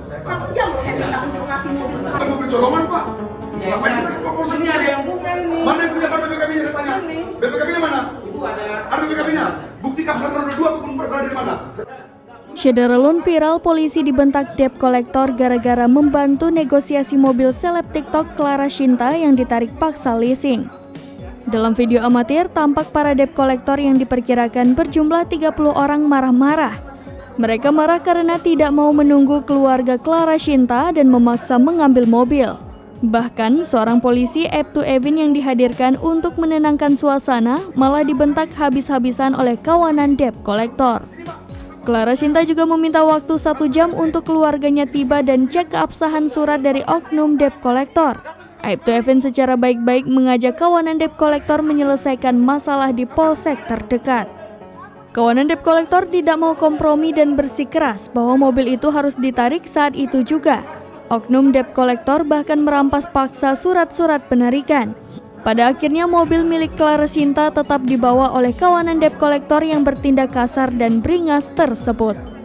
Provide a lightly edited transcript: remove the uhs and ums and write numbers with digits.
1 jam loh saya minta untuk ngasih mobil Bukan sekali. mobil colongan, Pak. Ya, Ngapain ya. kita ke polisi? Ini ada yang buka ini. Mana yang punya kartu BPKB-nya saya tanya? Ini. BPKB-nya mana? Itu ada. Ada BPKB-nya? Bukti kapsul roda 2 ataupun berada di mana? Syederelun viral, polisi dibentak debt collector gara-gara membantu negosiasi mobil seleb TikTok Clara Shinta yang ditarik paksa leasing. Dalam video amatir, tampak para debt collector yang diperkirakan berjumlah 30 orang marah-marah. Mereka marah karena tidak mau menunggu keluarga Clara Shinta dan memaksa mengambil mobil. Bahkan, seorang polisi Aibtu Evin yang dihadirkan untuk menenangkan suasana malah dibentak habis-habisan oleh kawanan debt collector. Clara Shinta juga meminta waktu 1 jam untuk keluarganya tiba dan cek keabsahan surat dari oknum debt collector. Aibtu Evin secara baik-baik mengajak kawanan debt collector menyelesaikan masalah di polsek terdekat. Kawanan debt collector tidak mau kompromi dan bersikeras bahwa mobil itu harus ditarik saat itu juga. Oknum debt collector bahkan merampas paksa surat-surat penarikan. Pada akhirnya mobil milik Clara Shinta tetap dibawa oleh kawanan debt collector yang bertindak kasar dan beringas tersebut.